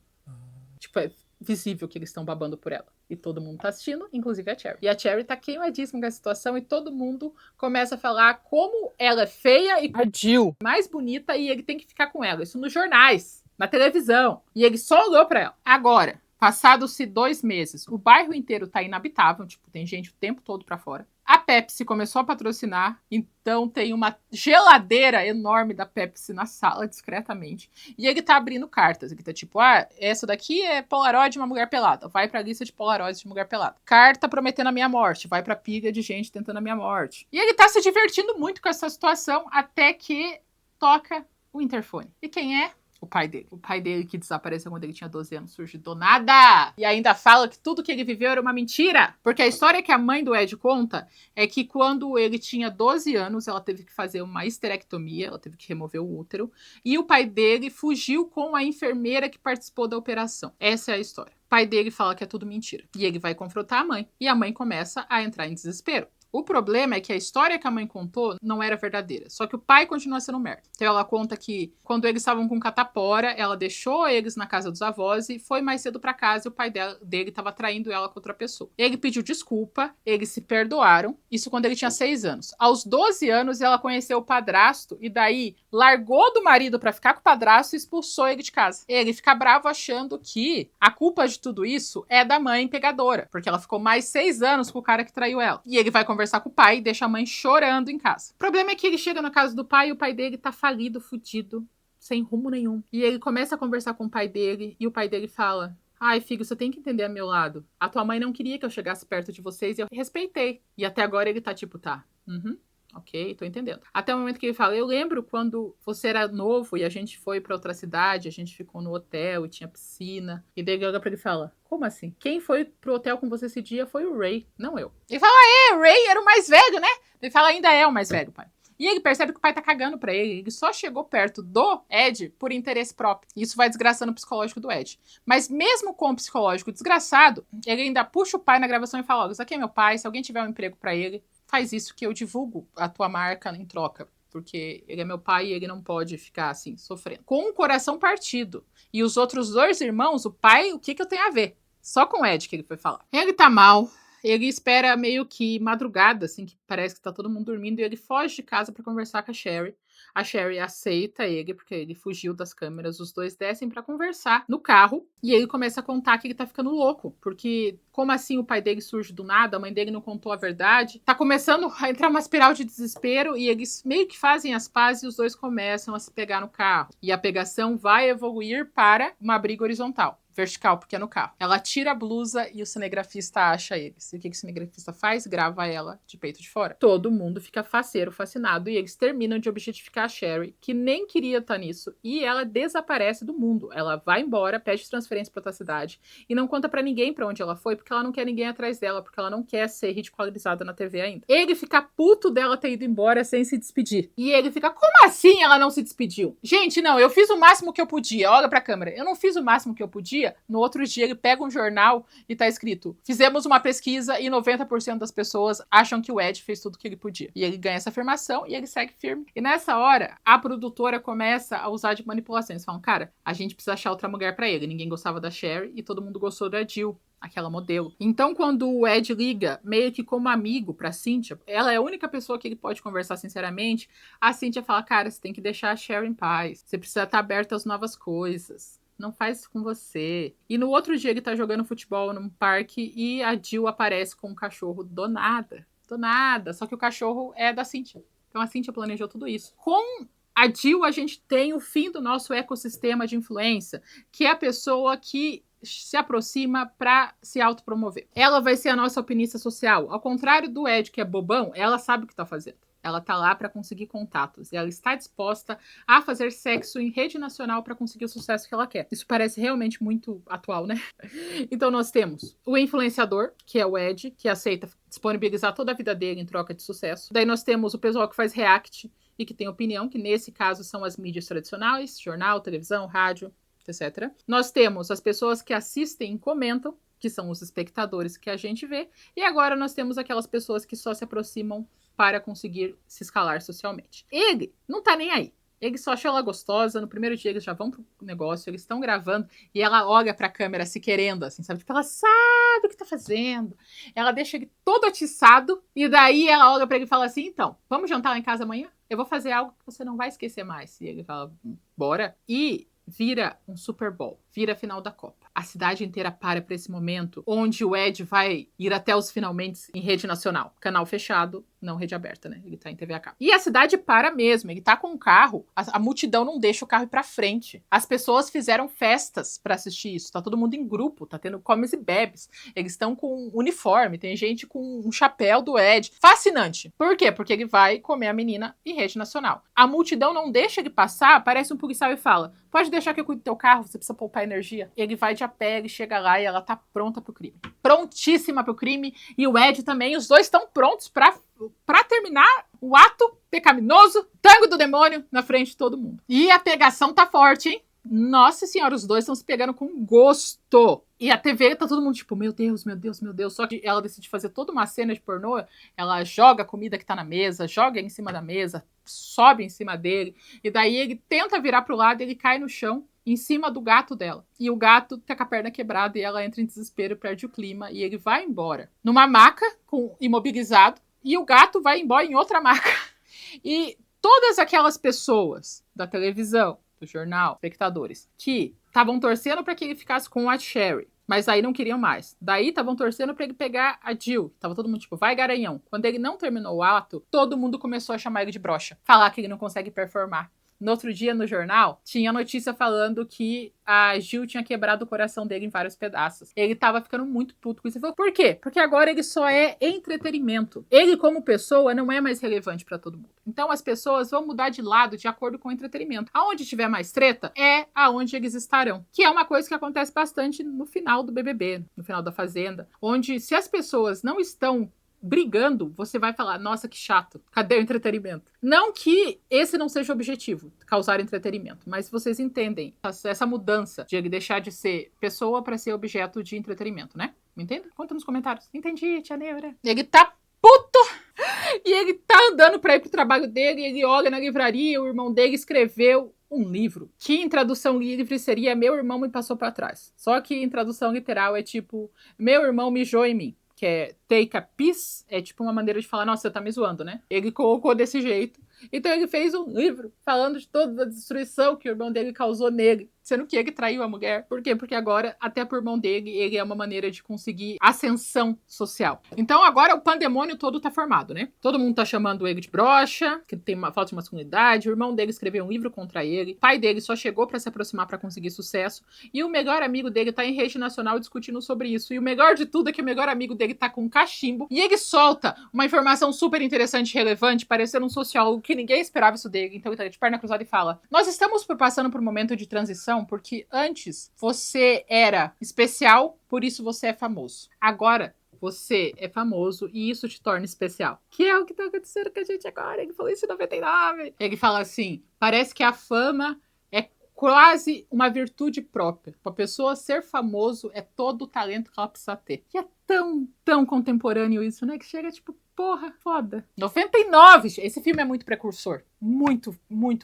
Tipo, é visível que eles estão babando por ela. E todo mundo tá assistindo, inclusive a Cherry. E a Cherry tá queimadíssima com a situação e todo mundo começa a falar como ela é feia e a Jill mais bonita e ele tem que ficar com ela. Isso nos jornais, na televisão. E ele só olhou pra ela. Agora, passados-se 2 meses, o bairro inteiro tá inabitável, tipo, tem gente o tempo todo pra fora. A Pepsi começou a patrocinar, então tem uma geladeira enorme da Pepsi na sala, discretamente. E ele tá abrindo cartas. Ele tá tipo: ah, essa daqui é Polaroid de uma mulher pelada. Vai pra lista de Polaroids de mulher pelada. Carta prometendo a minha morte. Vai pra pilha de gente tentando a minha morte. E ele tá se divertindo muito com essa situação, até que toca o interfone. E quem é? O pai dele. O pai dele que desapareceu quando ele tinha 12 anos, surge do nada. E ainda fala que tudo que ele viveu era uma mentira. Porque a história que a mãe do Ed conta é que quando ele tinha 12 anos, ela teve que fazer uma histerectomia, ela teve que remover o útero. E o pai dele fugiu com a enfermeira que participou da operação. Essa é a história. O pai dele fala que é tudo mentira. E ele vai confrontar a mãe. E a mãe começa a entrar em desespero. O problema é que a história que a mãe contou não era verdadeira. Só que o pai continua sendo merda. Então ela conta que quando eles estavam com catapora, ela deixou eles na casa dos avós e foi mais cedo pra casa e o pai dele estava traindo ela com outra pessoa. Ele pediu desculpa, eles se perdoaram. Isso quando ele tinha 6 anos. Aos 12 anos ela conheceu o padrasto e daí largou do marido pra ficar com o padrasto e expulsou ele de casa. Ele fica bravo achando que a culpa de tudo isso é da mãe pegadora. Porque ela ficou mais 6 anos com o cara que traiu ela. E ele vai conversar com o pai e deixa a mãe chorando em casa. O problema é que ele chega na casa do pai e o pai dele tá falido, fudido, sem rumo nenhum. E ele começa a conversar com o pai dele e o pai dele fala: ai, filho, você tem que entender a meu lado. A tua mãe não queria que eu chegasse perto de vocês e eu respeitei. E até agora ele tá tipo: tá, Ok, tô entendendo. Até o momento que ele fala, eu lembro quando você era novo e a gente foi pra outra cidade, a gente ficou no hotel e tinha piscina. E daí ele olha pra ele e fala, como assim? Quem foi pro hotel com você esse dia foi o Ray, não eu. Ele fala, o Ray era o mais velho, né? Ele fala, ainda é o mais velho, pai. E ele percebe que o pai tá cagando pra ele. Ele só chegou perto do Ed por interesse próprio. E isso vai desgraçando o psicológico do Ed. Mas mesmo com o psicológico desgraçado, ele ainda puxa o pai na gravação e fala, ó, isso aqui é meu pai, se alguém tiver um emprego pra ele, faz isso que eu divulgo a tua marca em troca. Porque ele é meu pai e ele não pode ficar assim, sofrendo. Com o coração partido. E os outros 2 irmãos, o pai, o que eu tenho a ver? Só com o Ed que ele foi falar. Ele tá mal. Ele espera meio que madrugada, assim, que parece que tá todo mundo dormindo, e ele foge de casa pra conversar com a Sherry. A Sherry aceita ele, porque ele fugiu das câmeras. Os 2 descem pra conversar no carro, e ele começa a contar que ele tá ficando louco, porque como assim o pai dele surge do nada, a mãe dele não contou a verdade? Tá começando a entrar uma espiral de desespero, e eles meio que fazem as pazes e os 2 começam a se pegar no carro. E a pegação vai evoluir para uma briga horizontal. Vertical, porque é no carro. Ela tira a blusa e o cinegrafista acha eles. E o que o cinegrafista faz? Grava ela de peito de fora. Todo mundo fica faceiro, fascinado, e eles terminam de objetificar a Sherry, que nem queria estar nisso, e ela desaparece do mundo. Ela vai embora, pede transferência pra outra cidade, e não conta pra ninguém pra onde ela foi, porque ela não quer ninguém atrás dela, porque ela não quer ser ridicularizada na TV ainda. Ele fica puto dela ter ido embora sem se despedir. E ele fica, como assim ela não se despediu? Gente, não, eu fiz o máximo que eu podia. Olha pra câmera. Eu não fiz o máximo que eu podia. No outro dia, ele pega um jornal e tá escrito, fizemos uma pesquisa e 90% das pessoas acham que o Ed fez tudo o que ele podia. E ele ganha essa afirmação e ele segue firme. E nessa hora, a produtora começa a usar de manipulação. Eles falam, cara, a gente precisa achar outra mulher pra ele. Ninguém gostava da Sherry e todo mundo gostou da Jill, aquela modelo. Então, quando o Ed liga, meio que como amigo pra Cynthia, ela é a única pessoa que ele pode conversar sinceramente, a Cynthia fala, cara, você tem que deixar a Sherry em paz. Você precisa estar aberto às novas coisas. Não faz isso com você. E no outro dia ele tá jogando futebol num parque e a Jill aparece com um cachorro do nada. Do nada. Só que o cachorro é da Cynthia. Então a Cynthia planejou tudo isso. Com a Jill, a gente tem o fim do nosso ecossistema de influência, que é a pessoa que se aproxima para se autopromover. Ela vai ser a nossa alpinista social. Ao contrário do Ed, que é bobão, ela sabe o que tá fazendo. Ela tá lá para conseguir contatos. E ela está disposta a fazer sexo em rede nacional para conseguir o sucesso que ela quer. Isso parece realmente muito atual, né? Então nós temos o influenciador, que é o Ed, que aceita disponibilizar toda a vida dele em troca de sucesso. Daí nós temos o pessoal que faz react e que tem opinião, que nesse caso são as mídias tradicionais, jornal, televisão, rádio, etc. Nós temos as pessoas que assistem e comentam, que são os espectadores que a gente vê. E agora nós temos aquelas pessoas que só se aproximam para conseguir se escalar socialmente. Ele não tá nem aí. Ele só achou ela gostosa. No primeiro dia eles já vão pro negócio, eles estão gravando e ela olha pra câmera se querendo, assim, sabe? Tipo, ela sabe o que tá fazendo. Ela deixa ele todo atiçado e daí ela olha pra ele e fala assim, então, vamos jantar lá em casa amanhã? Eu vou fazer algo que você não vai esquecer mais. E ele fala, bora. E vira um Super Bowl, vira a final da Copa. A cidade inteira para esse momento, onde o Ed vai ir até os finalmente em rede nacional. Canal fechado, não rede aberta, né? Ele tá em TV a cabo. E a cidade para mesmo, ele tá com um carro, a multidão não deixa o carro ir pra frente. As pessoas fizeram festas pra assistir isso, tá todo mundo em grupo, tá tendo comes e bebes. Eles estão com uniforme, tem gente com um chapéu do Ed. Fascinante. Por quê? Porque ele vai comer a menina em rede nacional. A multidão não deixa ele passar, aparece um policial e fala, pode deixar que eu cuide do teu carro, você precisa poupar energia. Ele vai de a pé, ele chega lá e ela tá pronta pro crime. Prontíssima pro crime. E o Ed também, os dois estão prontos pra terminar o ato pecaminoso, tango do demônio, na frente de todo mundo. E a pegação tá forte, hein? Nossa senhora, os dois estão se pegando com gosto. E a TV tá todo mundo tipo, meu Deus, meu Deus, meu Deus. Só que ela decide fazer toda uma cena de pornô. Ela joga a comida que tá na mesa, joga em cima da mesa, sobe em cima dele. E daí ele tenta virar pro lado e ele cai no chão, em cima do gato dela. E o gato tá com a perna quebrada e ela entra em desespero, perde o clima e ele vai embora. Numa maca, imobilizado, e o gato vai embora em outra maca. E todas aquelas pessoas da televisão, do jornal, espectadores, que estavam torcendo para que ele ficasse com a Sherry, mas aí não queriam mais. Daí estavam torcendo para ele pegar a Jill. Tava todo mundo tipo, vai garanhão. Quando ele não terminou o ato, todo mundo começou a chamar ele de broxa. Falar que ele não consegue performar. No outro dia, no jornal, tinha notícia falando que a Gil tinha quebrado o coração dele em vários pedaços. Ele tava ficando muito puto com isso. Ele falou, por quê? Porque agora ele só é entretenimento. Ele, como pessoa, não é mais relevante pra todo mundo. Então, as pessoas vão mudar de lado de acordo com o entretenimento. Aonde tiver mais treta, é aonde eles estarão. Que é uma coisa que acontece bastante no final do BBB, no final da Fazenda. Onde, se as pessoas não estão brigando, você vai falar, nossa, que chato, cadê o entretenimento? Não que esse não seja o objetivo, causar entretenimento, mas vocês entendem essa mudança de ele deixar de ser pessoa para ser objeto de entretenimento, né? Me entende? Conta nos comentários. Entendi, tia Neura. Ele tá puto! E ele tá andando pra ir pro trabalho dele, ele olha na livraria, o irmão dele escreveu um livro, que em tradução livre seria Meu Irmão Me Passou Pra Trás. Só que em tradução literal é tipo, meu irmão mijou em mim. Que é take a piece, é tipo uma maneira de falar, nossa, você tá me zoando, né? Ele colocou desse jeito. Então ele fez um livro falando de toda a destruição que o irmão dele causou nele. Sendo que ele traiu a mulher. Por quê? Porque agora, até por irmão dele, ele é uma maneira de conseguir ascensão social. Então agora o pandemônio todo tá formado, né? Todo mundo tá chamando ele de broxa, que tem uma falta de masculinidade. O irmão dele escreveu um livro contra ele. O pai dele só chegou pra se aproximar pra conseguir sucesso. E o melhor amigo dele tá em rede nacional discutindo sobre isso. E o melhor de tudo é que o melhor amigo dele tá com um cachimbo. E ele solta uma informação super interessante e relevante, parecendo um sociólogo que ninguém esperava isso dele. Então ele tá de perna cruzada e fala: nós estamos passando por um momento de transição porque antes você era especial, por isso você é famoso. Agora você é famoso e isso te torna especial. Que é o que tá acontecendo com a gente agora. Ele falou isso em 99. Ele fala assim, parece que a fama é quase uma virtude própria. Para a pessoa ser famoso é todo o talento que ela precisa ter. E é tão contemporâneo isso, né? Que chega tipo, porra, foda. 99, esse filme é muito precursor. Muito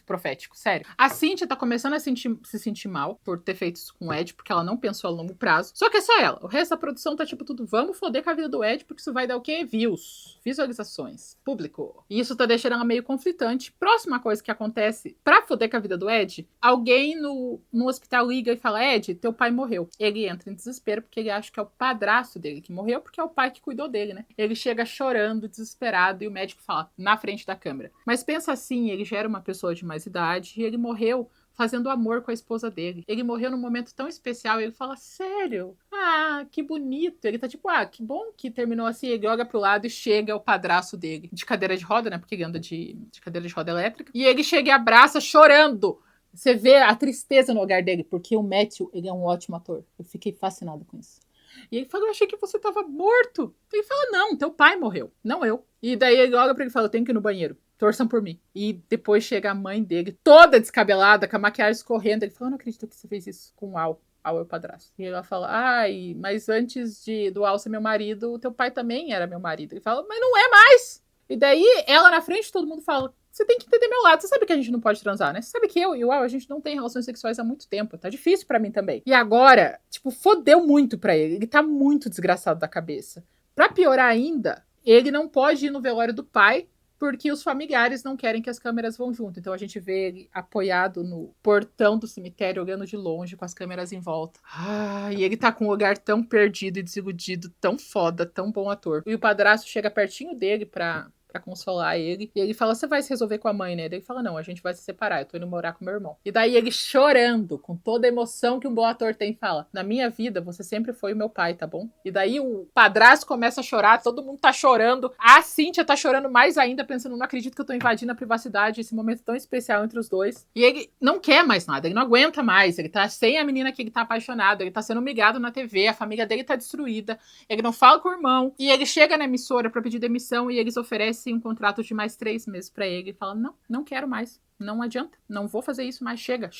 profético, sério. A Cíntia tá começando a se sentir mal por ter feito isso com o Ed, porque ela não pensou a longo prazo. Só que é só ela. O resto da produção tá tipo tudo, vamos foder com a vida do Ed, porque isso vai dar o quê? Views, visualizações, público. E isso tá deixando ela meio conflitante. Próxima coisa que acontece pra foder com a vida do Ed, alguém no hospital liga e fala, Ed, teu pai morreu. Ele entra em desespero, porque ele acha que é o padrasto dele que morreu, porque é o pai que cuidou dele, né? Ele chega chorando, desesperado, e o médico fala, na frente da câmera. Mas pensa assim, ele já era uma pessoa de mais idade e ele morreu fazendo amor com a esposa dele. Ele morreu num momento tão especial e ele fala, sério? Ah, que bonito. Ele tá tipo, ah, que bom que terminou assim. Ele olha pro lado e chega o padrasto dele, de cadeira de roda, né? Porque ele anda de cadeira de roda elétrica. E ele chega e abraça chorando. Você vê a tristeza no olhar dele, porque o Matthew, ele é um ótimo ator. Eu fiquei fascinada com isso. E ele fala, eu achei que você tava morto. Ele fala, não, teu pai morreu, não eu. E daí ele olha pra ele e fala, eu tenho que ir no banheiro. Torçam por mim. E depois chega a mãe dele, toda descabelada, com a maquiagem escorrendo. Ele fala, eu não acredito que você fez isso com o Al. Al é o padrasto. E ela fala, ai, mas antes do Al ser meu marido, o teu pai também era meu marido. Ele fala, mas não é mais. E daí, ela na frente, todo mundo fala, você tem que entender meu lado. Você sabe que a gente não pode transar, né? Você sabe que eu e o Al, a gente não tem relações sexuais há muito tempo. Tá difícil pra mim também. E agora, tipo, fodeu muito pra ele. Ele tá muito desgraçado da cabeça. Pra piorar ainda, ele não pode ir no velório do pai, porque os familiares não querem que as câmeras vão junto. Então a gente vê ele apoiado no portão do cemitério, olhando de longe, com as câmeras em volta. Ah, e ele tá com um olhar tão perdido e desiludido, tão foda, tão bom ator. E o padrasto chega pertinho dele pra consolar ele. E ele fala, você vai se resolver com a mãe, né? Daí ele fala, não, a gente vai se separar, eu tô indo morar com meu irmão. E daí ele chorando, com toda a emoção que um bom ator tem, fala, na minha vida, você sempre foi o meu pai, tá bom? E daí o padrasto começa a chorar, todo mundo tá chorando. A Cíntia tá chorando mais ainda, pensando, não acredito que eu tô invadindo a privacidade, esse momento tão especial entre os dois. E ele não quer mais nada, ele não aguenta mais, ele tá sem a menina que ele tá apaixonado, ele tá sendo humilhado na TV, a família dele tá destruída, ele não fala com o irmão, e ele chega na emissora pra pedir demissão e eles oferecem um contrato de mais 3 meses pra ele e fala, não quero mais, não adianta, não vou fazer isso mais, chega,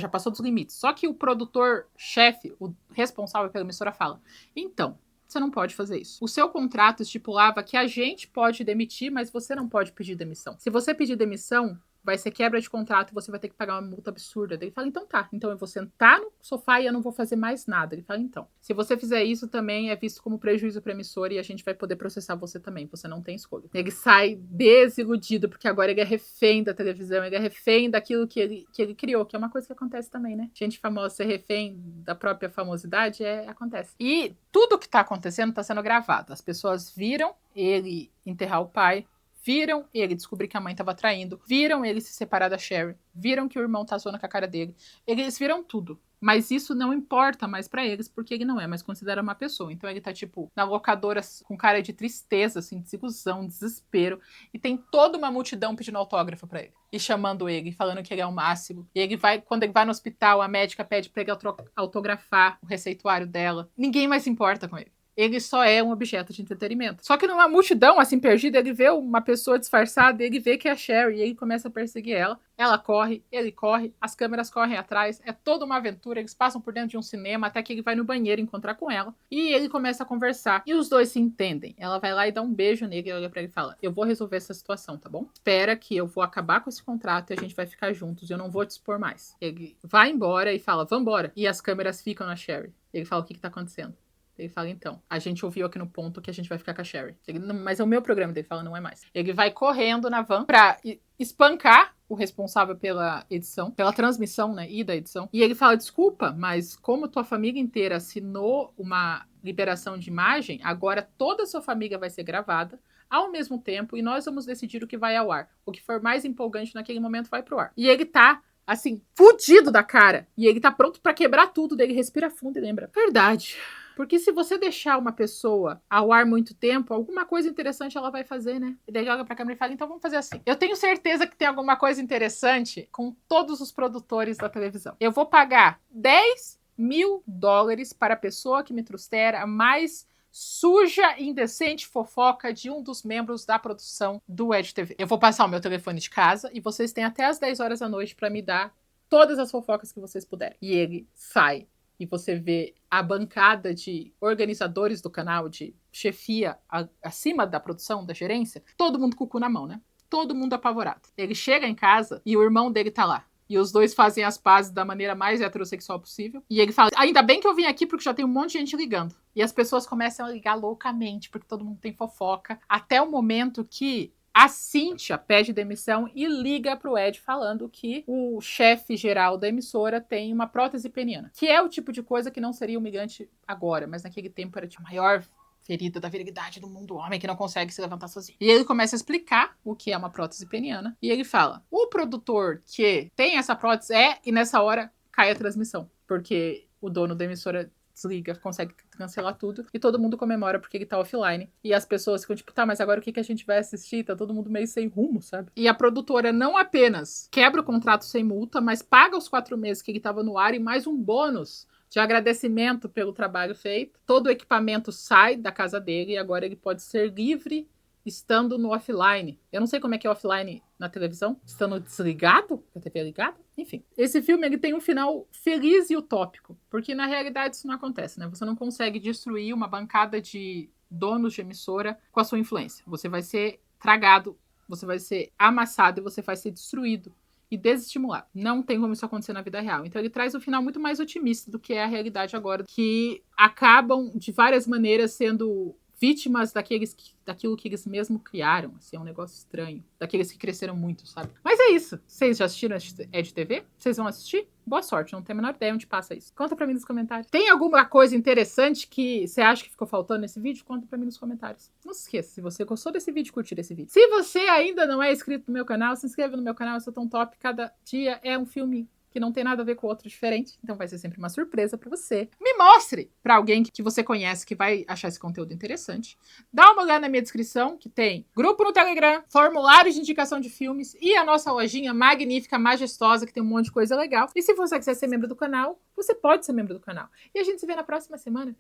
já passou dos limites. Só que o produtor-chefe, o responsável pela emissora fala, então, você não pode fazer isso. O seu contrato estipulava que a gente pode demitir, mas você não pode pedir demissão. Se você pedir demissão, vai ser quebra de contrato e você vai ter que pagar uma multa absurda. Daí ele fala, então tá. Então eu vou sentar no sofá e eu não vou fazer mais nada. Ele fala, então, se você fizer isso também é visto como prejuízo para a emissora e a gente vai poder processar você também. Você não tem escolha. Ele sai desiludido, porque agora ele é refém da televisão, ele é refém daquilo que ele criou, que é uma coisa que acontece também, né? Gente famosa ser refém da própria famosidade, acontece. E tudo que tá acontecendo tá sendo gravado. As pessoas viram ele enterrar o pai, viram ele descobrir que a mãe tava traindo, viram ele se separar da Sherry, viram que o irmão tá zoando com a cara dele. Eles viram tudo. Mas isso não importa mais pra eles, porque ele não é mais considerado uma pessoa. Então ele tá, tipo, na locadora com cara de tristeza, assim, desilusão, desespero. E tem toda uma multidão pedindo autógrafo pra ele. E chamando ele, falando que ele é o máximo. E ele vai, quando ele vai no hospital, a médica pede pra ele autografar o receituário dela. Ninguém mais se importa com ele. Ele só é um objeto de entretenimento. Só que numa multidão, assim, perdida, ele vê uma pessoa disfarçada, ele vê que é a Sherry, e ele começa a perseguir ela. Ela corre, ele corre, as câmeras correm atrás, é toda uma aventura, eles passam por dentro de um cinema, até que ele vai no banheiro encontrar com ela, e ele começa a conversar, e os dois se entendem. Ela vai lá e dá um beijo nele, e olha pra ele e fala, eu vou resolver essa situação, tá bom? Espera que eu vou acabar com esse contrato e a gente vai ficar juntos, eu não vou te expor mais. Ele vai embora e fala, vambora, e as câmeras ficam na Sherry. Ele fala, o que tá acontecendo? Ele fala, então, a gente ouviu aqui no ponto que a gente vai ficar com a Sherry. Ele, mas é o meu programa. Ele fala, não é mais. Ele vai correndo na van pra espancar o responsável pela edição, pela transmissão, né, e da edição. E ele fala, desculpa, mas como tua família inteira assinou uma liberação de imagem, agora toda a sua família vai ser gravada ao mesmo tempo e nós vamos decidir o que vai ao ar. O que for mais empolgante naquele momento vai pro ar. E ele tá assim, fudido da cara. E ele tá pronto pra quebrar tudo. Daí ele respira fundo e lembra. Verdade. Porque se você deixar uma pessoa ao ar muito tempo, alguma coisa interessante ela vai fazer, né? E daí joga pra câmera e fala, então vamos fazer assim. Eu tenho certeza que tem alguma coisa interessante com todos os produtores da televisão. Eu vou pagar $10.000 para a pessoa que me trouxer a mais suja e indecente fofoca de um dos membros da produção do EdTV. Eu vou passar o meu telefone de casa e vocês têm até as 10 horas da noite para me dar todas as fofocas que vocês puderem. E ele sai. E você vê a bancada de organizadores do canal, de chefia acima da produção, da gerência, todo mundo com o cu na mão, né? Todo mundo apavorado. Ele chega em casa e o irmão dele tá lá. E os dois fazem as pazes da maneira mais heterossexual possível. E ele fala, ainda bem que eu vim aqui porque já tem um monte de gente ligando. E as pessoas começam a ligar loucamente, porque todo mundo tem fofoca. Até o momento que a Cíntia pede demissão e liga pro Ed falando que o chefe geral da emissora tem uma prótese peniana. Que é o tipo de coisa que não seria humilhante agora, mas naquele tempo era a maior ferida da virilidade do mundo, homem que não consegue se levantar sozinho. E ele começa a explicar o que é uma prótese peniana. E ele fala, o produtor que tem essa prótese e nessa hora cai a transmissão. Porque o dono da emissora desliga, consegue cancelar tudo, e todo mundo comemora porque ele tá offline. E as pessoas ficam tipo, tá, mas agora o que a gente vai assistir? Tá todo mundo meio sem rumo, sabe? E a produtora não apenas quebra o contrato sem multa, mas paga os 4 meses que ele tava no ar e mais um bônus de agradecimento pelo trabalho feito. Todo o equipamento sai da casa dele e agora ele pode ser livre estando no offline. Eu não sei como é que é offline na televisão. Estando desligado? A TV é ligada? Enfim. Esse filme ele tem um final feliz e utópico. Porque na realidade isso não acontece, né? Você não consegue destruir uma bancada de donos de emissora com a sua influência. Você vai ser tragado, você vai ser amassado e você vai ser destruído e desestimulado. Não tem como isso acontecer na vida real. Então ele traz um final muito mais otimista do que é a realidade agora, que acabam de várias maneiras sendo vítimas daquilo que eles mesmo criaram. Assim, é um negócio estranho. Daqueles que cresceram muito, sabe? Mas é isso. Vocês já assistiram EdTV? Vocês vão assistir? Boa sorte, não tenho a menor ideia onde passa isso. Conta pra mim nos comentários. Tem alguma coisa interessante que você acha que ficou faltando nesse vídeo? Conta pra mim nos comentários. Não se esqueça, se você gostou desse vídeo, curtir esse vídeo. Se você ainda não é inscrito no meu canal, se inscreva no meu canal, eu sou tão top. Cada dia é um filme que não tem nada a ver com o outro diferente, então vai ser sempre uma surpresa pra você. Me mostre pra alguém que você conhece que vai achar esse conteúdo interessante. Dá uma olhada na minha descrição, que tem grupo no Telegram, formulários de indicação de filmes e a nossa lojinha magnífica, majestosa, que tem um monte de coisa legal. E se você quiser ser membro do canal, você pode ser membro do canal. E a gente se vê na próxima semana,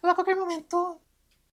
ou a qualquer momento.